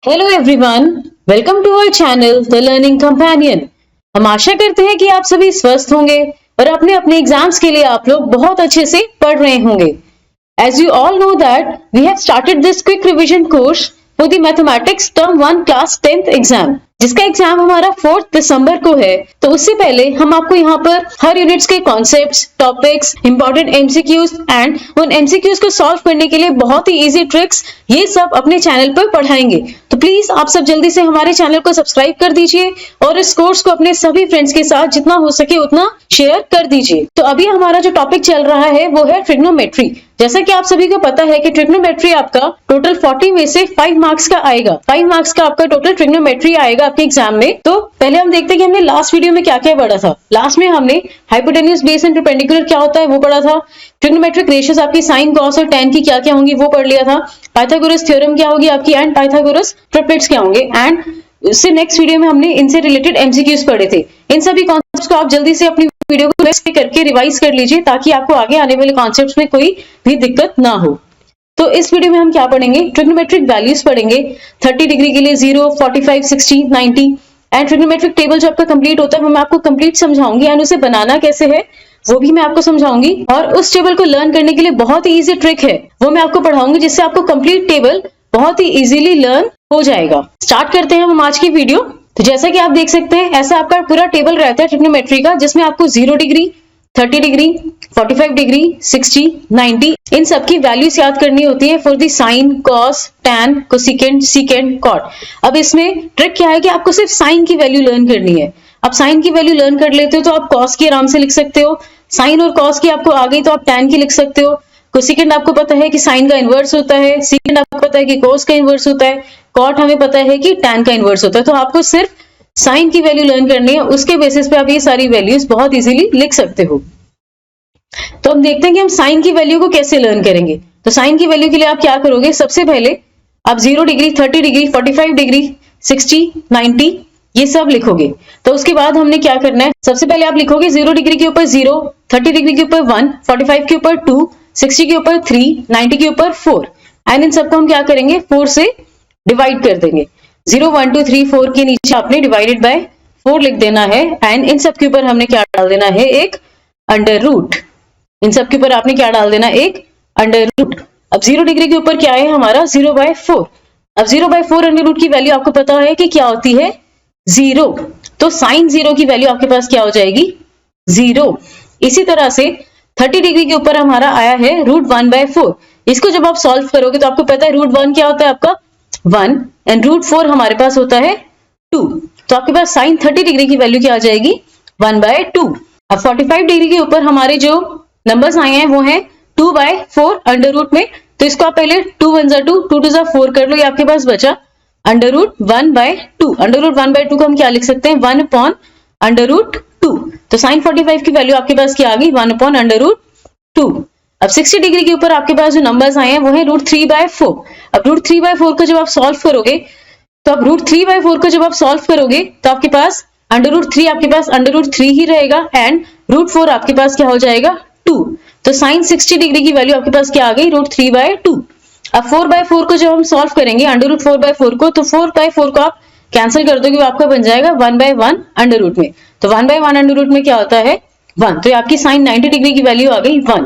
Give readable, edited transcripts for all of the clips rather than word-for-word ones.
Hello everyone, welcome to our channel the learning companion. हम आशा करते हैं कि आप सभी स्वस्थ होंगे और अपने अपने एग्जाम्स के लिए आप लोग बहुत अच्छे से पढ़ रहे होंगे। As you all know that we have started this quick revision course for the mathematics term 1 class 10th exam, जिसका एग्जाम हमारा 4 दिसंबर को है। तो उससे पहले हम आपको यहाँ पर हर यूनिट्स के concepts, topics, important MCQs and उन एमसीक्यूज को सॉल्व करने के लिए बहुत ही इजी ट्रिक्स ये सब अपने चैनल पर पढ़ाएंगे। तो प्लीज आप सब जल्दी से हमारे चैनल को सब्सक्राइब कर दीजिए और इस कोर्स को अपने सभी फ्रेंड्स के साथ जितना हो सके उतना शेयर कर दीजिए। तो अभी हमारा जो टॉपिक चल रहा है वो है ट्रिग्नोमेट्री। जैसा कि आप सभी को पता है कि ट्रिग्नोमेट्री आपका टोटल 40 में से 5 मार्क्स का आएगा। 5 मार्क्स का आपका टोटल ट्रिग्नोमेट्री आएगा आपके एग्जाम में। तो पहले हम देखते हैं कि हमने लास्ट वीडियो में क्या क्या पढ़ा था। लास्ट में हमने हाइपोटेन्यूज, बेस एंड परपेंडिकुलर क्या होता है वो पढ़ा था। ट्रिग्नोमेट्रिक रेशियोज आपकी साइन, कॉस और टैन की क्या क्या होंगी वो पढ़ लिया था। पाइथागोरस थ्योरम क्या होगी आपकी एंड पाइथागोरस ट्रिपलेट्स क्या होंगे। एंड इससे नेक्स्ट वीडियो में हमने इनसे रिलेटेड एमसीक्यूज पढ़े थे। इन सभी कॉन्सेप्ट्स को आप जल्दी से अपनी वीडियो को नेक्स्ट करके रिवाइज कर लीजिए ताकि आपको आगे आने वाले कॉन्सेप्ट्स में कोई भी दिक्कत ना हो। तो इस वीडियो में हम क्या पढ़ेंगे, ट्रिग्नोमेट्रिक वैल्यूज पढ़ेंगे। 30 डिग्री के लिए 0, 45, 60, 90 एंड ट्रिग्नोमेट्रिक टेबल जो आपका कंप्लीट होता है वो मैं आपको कंप्लीट समझाऊंगी एंड उसे बनाना कैसे है वो भी मैं आपको समझाऊंगी। और उस टेबल को लर्न करने के लिए बहुत ही इजी ट्रिक है वो मैं आपको पढ़ाऊंगी जिससे आपको कंप्लीट टेबल बहुत ही इजीली लर्न हो जाएगा। स्टार्ट करते हैं हम आज की वीडियो। तो जैसा कि आप देख सकते हैं ऐसा आपका पूरा टेबल रहता है ट्रिग्नोमेट्री का, जिसमें आपको 0 डिग्री, 30 डिग्री, 45 डिग्री, 60, 90 इन सब की वैल्यूज याद करनी होती है for the sine, cos, tan, cosecant, secant, cot. अब इसमें ट्रिक क्या है कि आपको सिर्फ साइन की वैल्यू लर्न करनी है। आप साइन की वैल्यू लर्न कर लेते हो तो आप कॉस की आराम से लिख सकते हो। साइन और कॉस की आपको आ गई तो आप टैन की लिख सकते हो। कोसेकेंट आपको पता है कि साइन का इनवर्स होता है, सीकेंट आपको पता है कि कॉस का इनवर्स होता है, कॉट हमें पता है कि टैन का इनवर्स होता है। तो आपको सिर्फ साइन की वैल्यू लर्न करनी है, उसके बेसिस पे आप ये सारी वैल्यूज बहुत इजीली लिख सकते हो। तो हम देखते हैं कि हम साइन की वैल्यू को कैसे लर्न करेंगे। तो साइन की वैल्यू के लिए आप क्या करोगे, सबसे पहले आप 0 डिग्री, 30 डिग्री, 45 डिग्री, 60, 90 ये सब लिखोगे। तो उसके बाद हमने क्या करना है, सबसे पहले आप लिखोगे 0 डिग्री के ऊपर 0, 30 डिग्री के ऊपर 1, 45 के ऊपर 2, 60 के ऊपर 3, 90 के ऊपर 4 एंड इन सबको हम क्या करेंगे 4 से डिवाइड कर देंगे। 0, 1, 2, 3, 4 के नीचे आपने डिवाइडेड बाय 4 लिख देना है एंड इन सब के ऊपर हमने क्या डाल देना है, एक अंडर रूट। इन सब के ऊपर आपने क्या डाल देना, एक अंडर रूट। अब 0 डिग्री के ऊपर क्या है हमारा 0/4। अब 0/4 अंडर रूट की वैल्यू आपको पता है कि क्या होती है 0। तो साइन 0 की वैल्यू आपके पास क्या हो जाएगी 0। इसी तरह से 30 डिग्री के ऊपर हमारा आया है √1/4। इसको जब आप सॉल्व करोगे तो आपको पता है √1 क्या होता है आपका 1 एंड √4 हमारे पास होता है 2। तो आपके पास साइन 30 डिग्री की वैल्यू क्या आ जाएगी 1/2। अब 45 डिग्री के ऊपर हमारे जो नंबर्स आए हैं वो है 2/4 अंडर रूट में। तो इसको आप पहले 2 1 2 2 2 4 कर लो, ये आपके पास बचा अंडर रूट 1/2। अंडर रूट 1/2 को हम क्या लिख सकते हैं 1/√2। तो साइन 45 की वैल्यू आपके पास क्या आ गई 1/√2। अब 60 डिग्री के ऊपर आपके पास जो नंबर्स आए हैं वो है √3/4। अब √3/4 को जब आप सॉल्व करोगे तो अब √3/4 को जब आप सॉल्व करोगे तो आपके पास अंडर√3 आपके पास अंडर√3 ही रहेगा एंड √4 आपके पास क्या हो जाएगा 2। तो साइन 60 डिग्री की वैल्यू आपके पास क्या आ गई √3/2। अब 4/4 को जब हम सॉल्व करेंगे अंडर√4/4 को, तो 4/4 को आप कैंसिल कर दोगे, आपका बन जाएगा 1/1 अंडर रूट में। तो 1/1 अंडर रूट में क्या होता है 1। तो आपकी साइन 90 डिग्री की वैल्यू आ गई 1।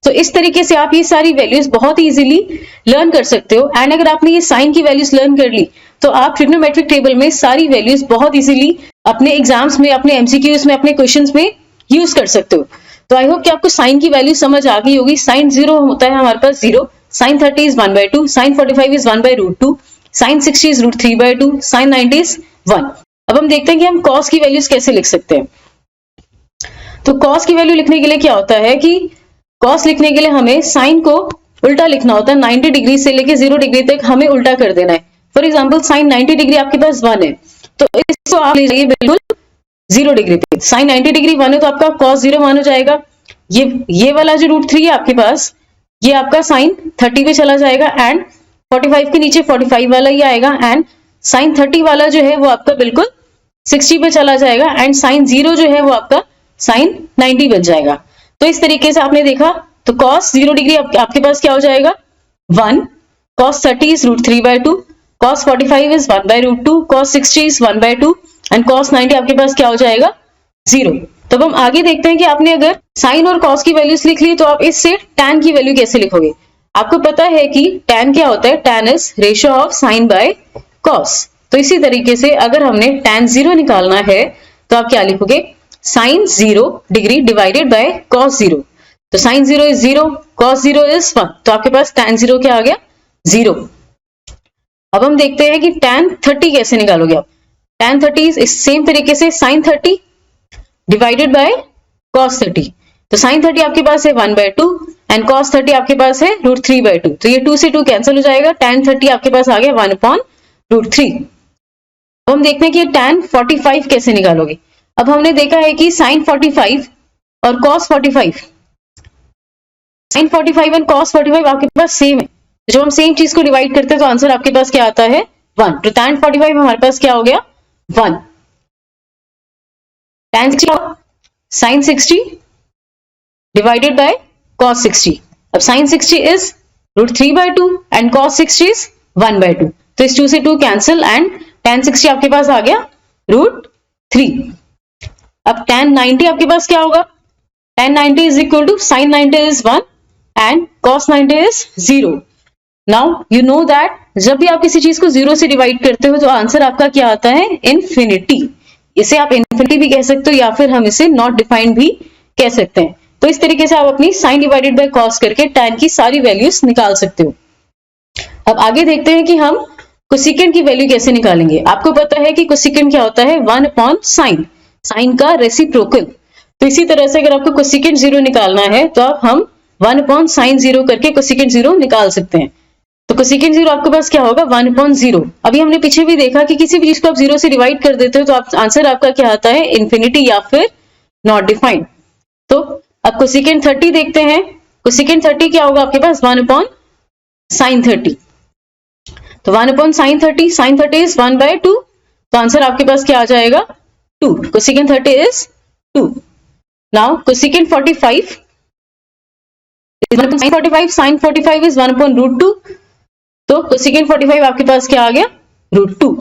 तो इस तरीके से आप ये सारी वैल्यूज बहुत इजीली लर्न कर सकते हो एंड अगर आपने ये साइन की वैल्यूज लर्न कर ली तो आप ट्रिग्नोमेट्रिक टेबल में सारी वैल्यूज बहुत इजीली अपने एग्जाम्स में, अपने एमसीक्यूज में, अपने क्वेश्चंस में यूज कर सकते हो। तो आई होप कि आपको साइन की वैल्यू समझ आ गई होगी। साइन 0 होता है हमारे पास 0, sine 30 is 1/2, sine 45 is 1/√2, sine 60 is √3/2, sine 90 is 1। अब हम देखते हैं कि हम कॉस की वैल्यूज कैसे लिख सकते हैं। तो कॉस की वैल्यू लिखने के लिए क्या होता है कि कॉस लिखने के लिए हमें साइन को उल्टा लिखना होता है। 90 डिग्री से लेके 0 डिग्री तक हमें उल्टा कर देना है। फॉर एग्जाम्पल साइन 90 डिग्री आपके पास 1 है तो इसको आप ले जाइए बिल्कुल 0 डिग्री पे। साइन 90 डिग्री 1 है तो आपका कॉस 0 1 हो जाएगा। ये वाला जो √3 है आपके पास ये आपका साइन 30 पे चला जाएगा एंड 45 के नीचे 45 वाला ही आएगा एंड साइन 30 वाला जो है वो आपका बिल्कुल 60 पे चला जाएगा एंड साइन 0 जो है वो आपका साइन 90 बन जाएगा। तो इस तरीके से आपने देखा तो कॉस 0 डिग्री आपके पास क्या हो जाएगा 1, cos 30 is √3/2, cos 45 is 1/√2, cos 60 is 1/2 and cos 90 आपके पास क्या हो जाएगा 0। तब हम आगे देखते हैं कि आपने अगर साइन और cos की वैल्यूज लिख ली तो आप इससे tan की वैल्यू कैसे लिखोगे। आपको पता है कि tan क्या होता है, tan is ratio of sine by cos। तो इसी तरीके से अगर हमने tan 0 निकालना है तो आप क्या लिखोगे, sine 0 degree divided by cos 0। तो साइन 0 इज 0, cos 0 इज 1, तो आपके पास tan 0 क्या आ गया 0। अब हम देखते हैं कि tan 30 कैसे निकालोगे आप। tan 30 इस सेम तरीके से sin 30 डिवाइडेड बाय cos 30। तो sin 30 आपके पास है 1/2 एंड cos 30 आपके पास है √3/2। तो ये 2 से 2 कैंसिल हो जाएगा, tan 30 आपके पास आ गया 1/√3। अब हम देखते हैं कि tan 45 कैसे निकालोगे। अब हमने देखा है कि sin 45 और cos 45, sin 45 एंड cos 45 आपके पास सेम है। जब हम सेम चीज को डिवाइड करते हैं तो आंसर आपके पास क्या आता है 1। तो tan 45 हमारे पास क्या हो गया 1। tan 60 sin 60 divided by cos 60। अब sin 60 is √3/2 and cos 60 is 1/2। तो इस 2 से 2 कैंसिल एंड tan 60 आपके पास आ गया √3। अब tan 90 आपके पास क्या होगा, tan 90 is equal to sin 90 is 1 and cos 90 is 0। Now you know that जब भी आप किसी चीज को 0 से डिवाइड करते हो तो आंसर आपका क्या आता है इन्फिनिटी। इसे आप इन्फिनिटी भी कह सकते हो या फिर हम इसे नॉट डिफाइंड भी कह सकते हैं। तो इस तरीके से आप अपनी साइन डिवाइडेड बाय कॉस करके tan की सारी वैल्यूज निकाल सकते हो। अब आगे देखते हैं कि हम कोसेकेंट की वैल्यू कैसे निकालेंगे। आपको पता है कि कोसेकेंट क्या होता है 1/sin, साइन का रेसिप्रोकल। तो इसी तरह से अगर आपको कोसेकेंट 0 निकालना है तो आप हम 1/sin 0 करके कोसेकेंट 0 निकाल सकते हैं। तो कोसेकेंट 0 आपके पास क्या होगा 1/0। अभी हमने पीछे भी देखा कि किसी भी चीज को आप 0 से डिवाइड कर देते हो तो आप आंसर आपका क्या आता है इन्फिनिटी या फिर नॉट डिफाइंड। तो अब कोसेकेंट 30 देखते हैं। कोसेकेंट 30 क्या होगा आपके पास 1/sin 30। तो 1/sin 30, sin 30 इज 1/2। तो आंसर आपके पास क्या आ जाएगा 2। Cosecant 30 is 2। Now cosecant 45 sin 45, sin 45 is 1/√2। तो कोसेकेंट 45 आपके पास क्या आ गया √2।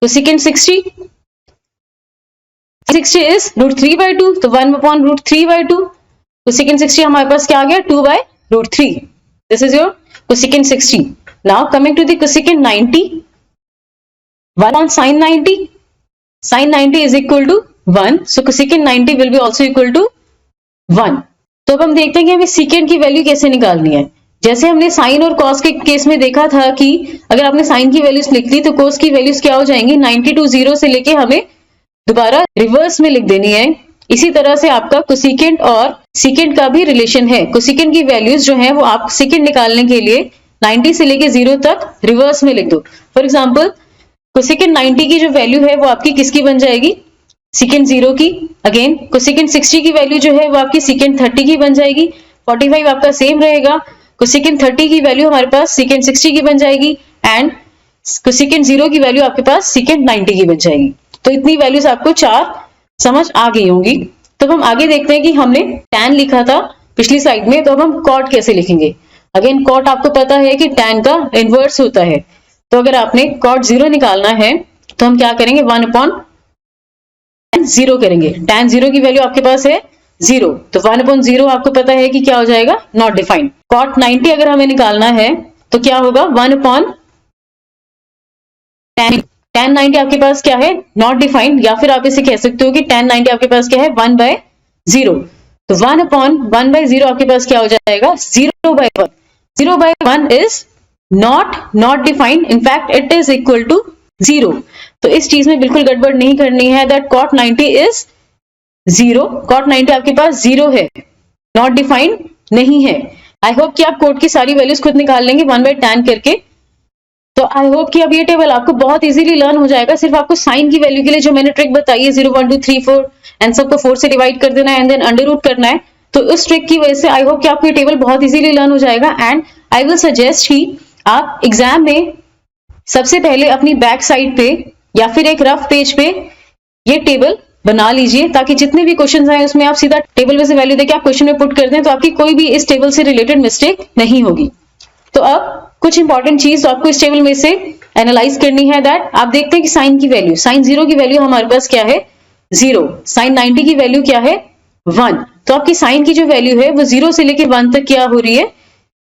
कोसेकेंट 60 इज √3/2, तो 1/√3/2। कोसेकेंट 60 हमारे पास क्या आ गया 2/√3। This is your cosecant 60। Now coming to the cosecant 90, 1/sin 90, sin 90 is equal to 1। So cosecant 90 will be also equal to 1। तो अब हम देखते हैं कि हमें सीकेंट की वैल्यू कैसे निकालनी है। जैसे हमने साइन और कॉस के केस में देखा था कि अगर आपने साइन की वैल्यूज लिख ली तो कॉस की वैल्यूज क्या हो जाएंगी 90 to 0 से लेके हमें दोबारा रिवर्स में लिख देनी है। इसी तरह से आपका कोसेकेंट और सीकेंट का भी रिलेशन है। कोसेकेंट की वैल्यूज जो है वो आप सीकेंट निकालने के लिए 90 से लेके 0 तक रिवर्स में लिख दो। फॉर एग्जाम्पल कोसेकेंट 90 की जो वैल्यू है वो आपकी किसकी बन जाएगी सीकेंट 0 की। अगेन कोसेकेंट 60 की वैल्यू जो है वो आपकी सीकेंट 30 की बन जाएगी। 45 आपका सेम रहेगा। कोसेकेंट 30 की वैल्यू हमारे पास सीकेंट 60 की बन जाएगी एंड कोसेकेंट 0 की वैल्यू आपके पास सीकेंट 90 की बन जाएगी। तो इतनी वैल्यूज आपको 4 समझ आ गई होंगी। तो हम आगे देखते हैं कि हमने tan लिखा था पिछली स्लाइड में, तो अब हम cot कैसे लिखेंगे। अगेन cot आपको पता है कि tan का इनवर्स होता है। तो अगर आपने cot 0 निकालना है तो हम क्या करेंगे 1/0 करेंगे। tan 0 की वैल्यू आपके पास है 0, तो 1/0 आपको पता है कि क्या हो जाएगा नॉट डिफाइंड। cot 90 अगर हमें निकालना है तो क्या होगा 1/tan। tan 90 आपके पास क्या है नॉट डिफाइंड, या फिर आप इसे कह सकते हो कि tan 90 आपके पास क्या है 1/0। तो 1/1/0 आपके पास क्या हो जाएगा 0/1। 0/1 is not defined, in fact it is equal to 0। तो इस चीज में बिल्कुल गड़बड़ नहीं करनी है दैट cot 90 इज 0। cot 90 आपके पास 0 है, नॉट डिफाइंड नहीं है। आई होप कि आप cot की सारी वैल्यूज खुद निकाल लेंगे 1/tan करके। तो आई होप कि अब ये टेबल आपको बहुत इजीली लर्न हो जाएगा। सिर्फ आपको साइन की वैल्यू के लिए जो मैंने ट्रिक बताई है 0 1 2 3 4 एंड सबको 4 से डिवाइड कर देना है एंड देन अंडर रूट करना है। तो उस ट्रिक की वजह से आई होप कि आपको ये टेबल बहुत इजीली लर्न हो जाएगा। एंड आई विल सजेस्ट कि आप एग्जाम में सबसे पहले अपनी बैक साइड पे या फिर एक रफ पेज पे ये टेबल बना लीजिए, ताकि जितने भी क्वेश्चन आए उसमें आप सीधा टेबल में से वैल्यू देके आप क्वेश्चन में पुट कर दें, तो आपकी कोई भी इस टेबल से रिलेटेड मिस्टेक नहीं होगी। तो अब कुछ इंपॉर्टेंट चीज आपको इस टेबल में से एनालाइज करनी है, दैट आप देखते हैं कि साइन की वैल्यू, साइन 0 की वैल्यू हमारे पास क्या है 0, साइन 90 की वैल्यू क्या है 1, तो आपकी साइन की जो वैल्यू है वो 0 से लेकर 1 तक क्या हो रही है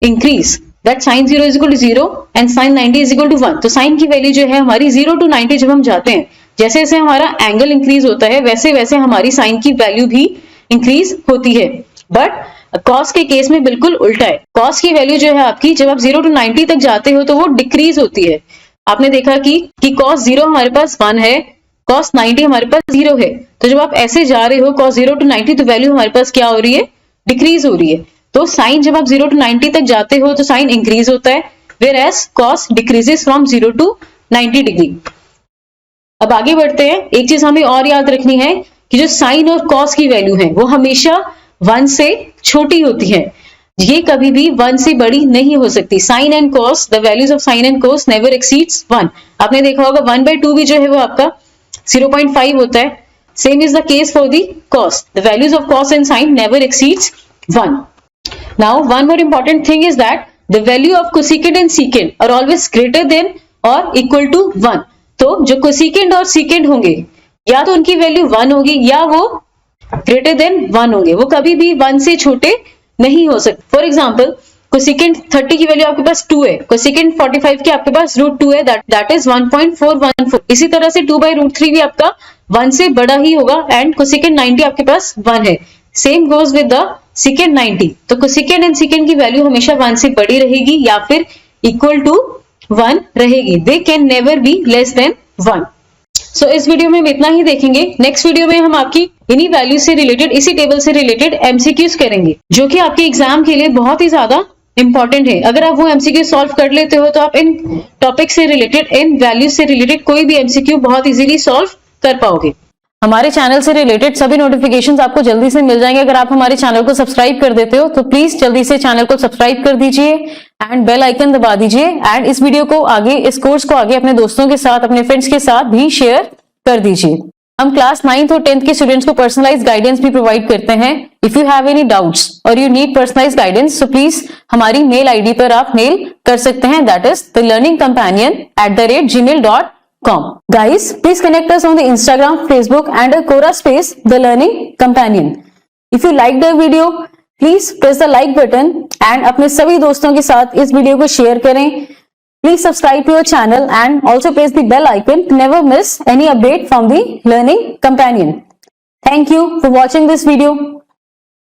increase, that sine 0 is equal to 0 and sine 90 is equal to 1। तो साइन की वैल्यू जो है हमारी 0 to 90 जब हम जाते हैं, जैसे जैसे हमारा एंगल इंक्रीज होता है वैसे वैसे हमारी साइन की वैल्यू भी इंक्रीज होती है। बट कॉस के केस में बिल्कुल उल्टा है, कॉस की वैल्यू जो है आपकी जब आप 0 to 90 तक जाते हो तो वो डिक्रीज होती है। आपने देखा कि कॉस 0 हमारे पास 1 है, कॉस 90 हमारे पास 0 है, तो जब आप ऐसे जा रहे हो कॉस 0 to 90 तो वैल्यू हमारे पास क्या हो रही है डिक्रीज हो रही है। तो साइन जब आप 0 to 90 तक जाते हो तो साइन इंक्रीज होता है, whereas cos decreases from 0 to 90 degree. अब आगे बढ़ते हैं, एक चीज हमें और याद रखनी है कि जो साइन और कॉस की वैल्यू है वो हमेशा 1 से छोटी होती है, ये कभी भी 1 से बड़ी नहीं हो सकती। Sine and cos, the values of sine and cos never exceeds 1। आपने देखा होगा 1/2 भी जो है वो आपका 0.5 होता है। Same is the case for the cos, the values of cos and sine never exceeds 1। Now one more important thing is that the value of cosecant and secant are always greater than और equal to 1। तो जो cosecant और secant होंगे या तो उनकी value 1 होगी या वो ग्रेटर देन 1 होंगे, वो कभी भी 1 से छोटे नहीं हो सकते। फॉर एग्जाम्पल कोसेकेंट 30 की वैल्यू आपके पास 2 है, कोसेकेंट 45 की आपके पास √2 है, दैट इज 1.414। इसी तरह से 2/√3 भी आपका 1 से बड़ा ही होगा एंड कोसेकेंट 90 आपके पास 1 है। Same goes with the secant 90। तो कोसेकेंट एंड सेकेंट की वैल्यू हमेशा 1 से बड़ी रहेगी या फिर इक्वल टू 1 रहेगी, they can never be less than 1। सो इस वीडियो में हम इतना ही देखेंगे। नेक्स्ट वीडियो में हम आपकी इन्हीं वैल्यू से रिलेटेड, इसी टेबल से रिलेटेड एमसीक्यूज करेंगे जो कि आपके एग्जाम के लिए बहुत ही ज्यादा इंपॉर्टेंट है। अगर आप वो एमसीक्यू सॉल्व कर लेते हो तो आप इन टॉपिक से रिलेटेड, इन वैल्यूज से रिलेटेड कोई भी एमसीक्यू बहुत इजीली सॉल्व कर पाओगे। हमारे चैनल से रिलेटेड सभी नोटिफिकेशंस आपको जल्दी से मिल जाएंगे अगर आप हमारे चैनल को सब्सक्राइब कर देते हो, तो प्लीज जल्दी से चैनल को सब्सक्राइब कर दीजिए एंड बेल आइकन दबा दीजिए एंड इस वीडियो को आगे, इस कोर्स को आगे अपने दोस्तों के साथ, अपने फ्रेंड्स के साथ भी शेयर कर दीजिए। हम क्लास 9th और 10th के स्टूडेंट्स को पर्सनलाइज गाइडेंस भी प्रोवाइड करते हैं। If you have any doubts और you need personalise guidance so please हमारी मेल आईडी पर आप मेल कर सकते हैं, that is thelearningcompanion@gmail.com. Guys, please connect us on the Instagram, Facebook and a Quora space, The Learning Companion. If you liked the video, please press the like button and अपने सभी दोस्तों के साथ इस वीडियो को शेयर करें। Please subscribe to our channel and also press the bell icon to never miss any update from the Learning Companion. Thank you for watching this video.